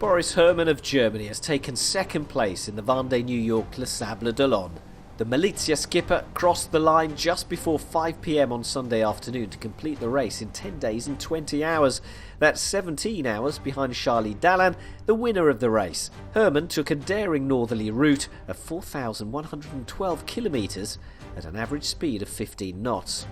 Boris Herrmann of Germany has taken second place in the Vendée New York Les Sables d'Olonne. The Malizia skipper crossed the line just before 5 p.m. on Sunday afternoon to complete the race in 10 days and 20 hours. That's 17 hours behind Charlie Dalin, the winner of the race. Herrmann took a daring northerly route of 4,112 kilometres at an average speed of 15 knots.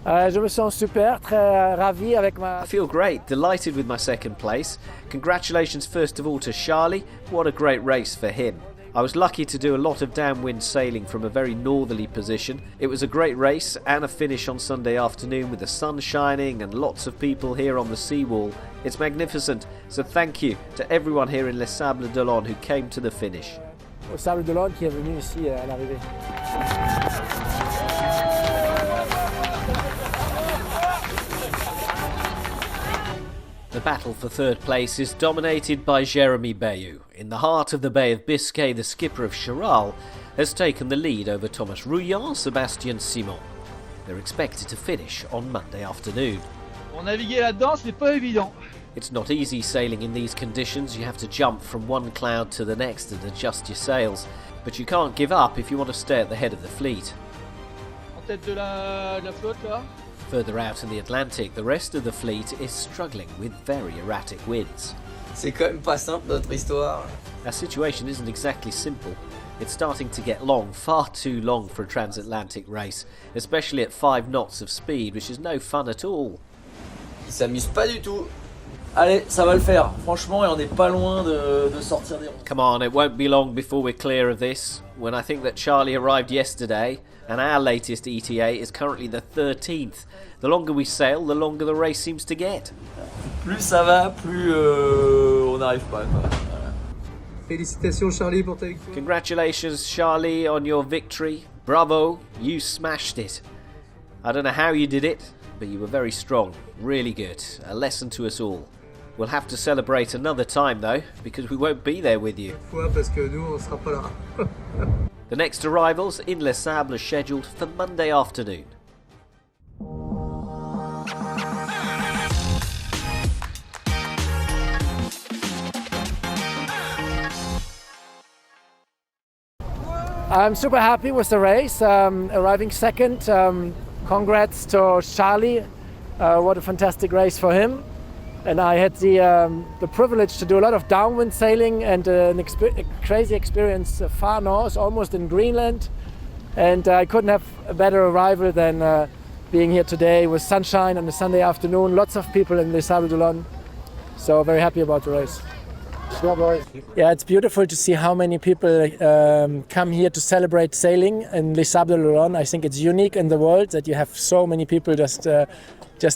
Je me sens super, très ravi avec ma... I feel great, delighted with my second place. Congratulations first of all to Charlie, what a great race for him. I was lucky to do a lot of downwind sailing from a very northerly position. It was a great race and a finish on Sunday afternoon with the sun shining and lots of people here on the seawall. It's magnificent, so thank you to everyone here in Les Sables d'Olonne who came to the finish. Au Sable d'Olonne qui est venu ici à l'arrivée. The battle for third place is dominated by Jeremy Bayou. In the heart of the Bay of Biscay, the skipper of Charal has taken the lead over Thomas Rouillant, Sébastien Simon. They're expected to finish on Monday afternoon. Pour naviguer là-dedans, c'est pas évident. It's not easy sailing in these conditions. You have to jump from one cloud to the next and adjust your sails. But you can't give up if you want to stay at the head of the fleet. En tête de la flotte là. Further out in the Atlantic, the rest of the fleet is struggling with very erratic winds. C'est quand même pas simple notre histoire. Our situation isn't exactly simple. It's starting to get long, far too long for a transatlantic race, especially at 5 knots of speed, which is no fun at all. Ils s'amusent pas du tout. Allez, ça va le faire. Franchement, et on n'est pas loin de sortir des ronds. Come on, it won't be long before we're clear of this. When I think that Charlie arrived yesterday, and our latest ETA is currently the 13th. The longer we sail, the longer the race seems to get. Plus ça va, plus on n'arrive pas. Voilà. Félicitations Charlie pour ta victoire. Congratulations Charlie on your victory. Bravo, you smashed it. I don't know how you did it, but you were very strong. Really good. A lesson to us all. We'll have to celebrate another time though, because we won't be there with you. Parce que nous on sera pas là. The next arrivals in Les Sables are scheduled for Monday afternoon. I'm super happy with the race, arriving second. Congrats to Charlie, what a fantastic race for him. And I had the privilege to do a lot of downwind sailing and a crazy experience far north, almost in Greenland. And I couldn't have a better arrival than being here today with sunshine on a Sunday afternoon, lots of people in Les Sables d'Olonne. So very happy about the race. Yeah, it's beautiful to see how many people come here to celebrate sailing in Les Sables d'Olonne. I think it's unique in the world that you have so many people just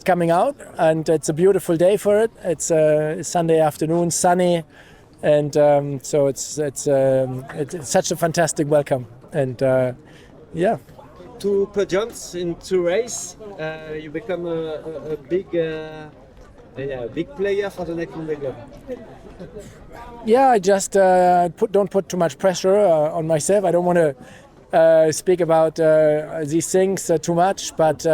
coming out, and it's a beautiful day for it. It's Sunday afternoon, sunny, and so it's such a fantastic welcome. And yeah. 2 podiums in 2 races. You become a big player for the next Vendée Globe. Yeah, I just don't put too much pressure on myself. I don't want to speak about these things too much, but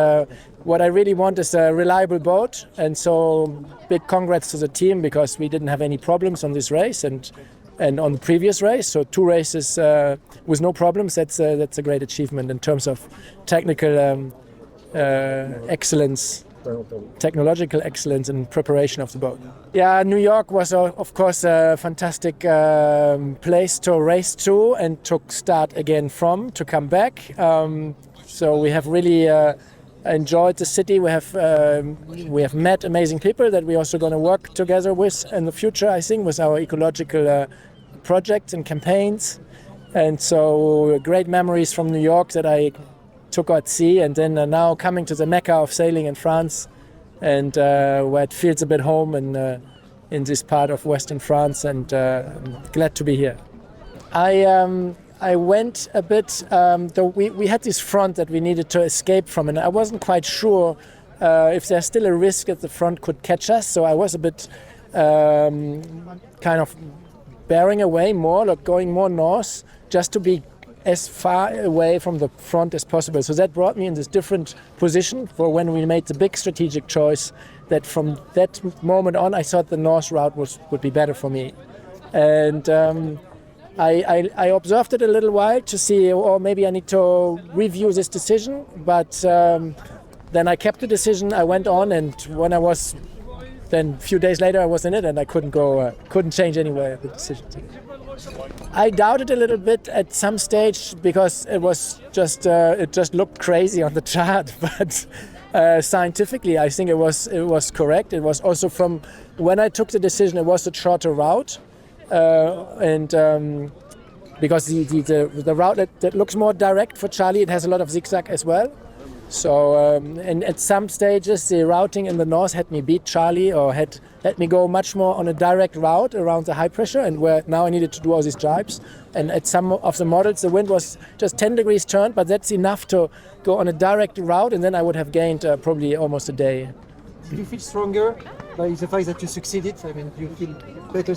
what I really want is a reliable boat, and so big congrats to the team because we didn't have any problems on this race and on the previous race. So 2 races with no problems. That's a great achievement in terms of technical excellence, technological excellence and preparation of the boat. Yeah, New York was of course a fantastic place to race to and to start again from, to come back. So we have really enjoyed the city. We have met amazing people that we're also going to work together with in the future, I think, with our ecological projects and campaigns. And so great memories from New York that I took at sea, and then now coming to the Mecca of sailing in France, and where it feels a bit home in this part of Western France, and I'm glad to be here. I went a bit, we had this front that we needed to escape from, and I wasn't quite sure if there's still a risk that the front could catch us, so I was a bit kind of bearing away more, like going more north, just to be as far away from the front as possible. So that brought me in this different position for when we made the big strategic choice that from that moment on I thought the north route would be better for me. And I observed it a little while to see, or maybe I need to review this decision. But then I kept the decision. I went on, and when I was, then a few days later, I was in it, and I couldn't change anyway the decision. I doubted a little bit at some stage because it just looked crazy on the chart, but scientifically, I think it was correct. It was also from when I took the decision, it was a shorter route, and because the route that looks more direct for Charlie, it has a lot of zigzag as well. So and at some stages, the routing in the north had me beat Charlie, or had let me go much more on a direct route around the high pressure, and where now I needed to do all these jibes. And at some of the models, the wind was just 10 degrees turned, but that's enough to go on a direct route, and then I would have gained probably almost a day. Do you feel stronger by the fact that you succeeded? I mean, do you feel better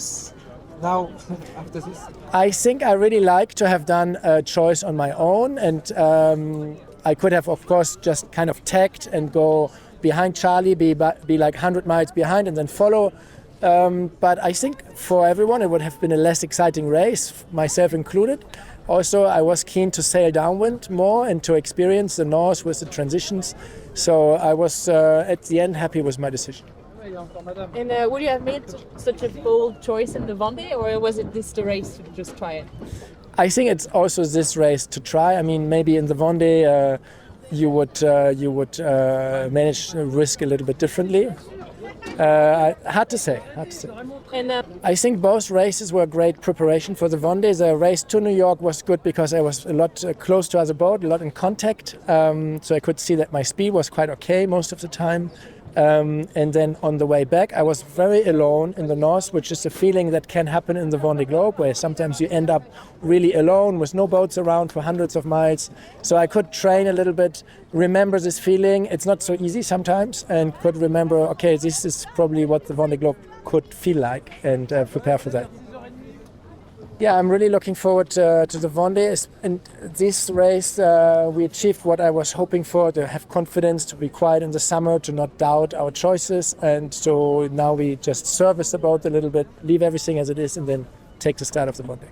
now after this? I think I really like to have done a choice on my own, and I could have, of course, just kind of tagged and go behind Charlie, be like 100 miles behind and then follow. But I think for everyone it would have been a less exciting race, myself included. Also, I was keen to sail downwind more and to experience the north with the transitions. So I was, at the end, happy with my decision. And would you have made such a bold choice in the Vendee, or was it this the race to just try it? I think it's also this race to try. I mean, maybe in the Vendee you would manage risk a little bit differently. Hard to say. And I think both races were great preparation for the Vendee. The race to New York was good because I was a lot close to other boat, a lot in contact. So I could see that my speed was quite okay most of the time. And then on the way back, I was very alone in the north, which is a feeling that can happen in the Vendée Globe, where sometimes you end up really alone with no boats around for hundreds of miles. So I could train a little bit, remember this feeling. It's not so easy sometimes, and could remember, okay, this is probably what the Vendée Globe could feel like, and prepare for that. Yeah, I'm really looking forward to the Vendée. In this race, we achieved what I was hoping for, to have confidence, to be quiet in the summer, to not doubt our choices. And so now we just service the boat a little bit, leave everything as it is, and then take the start of the Vendée.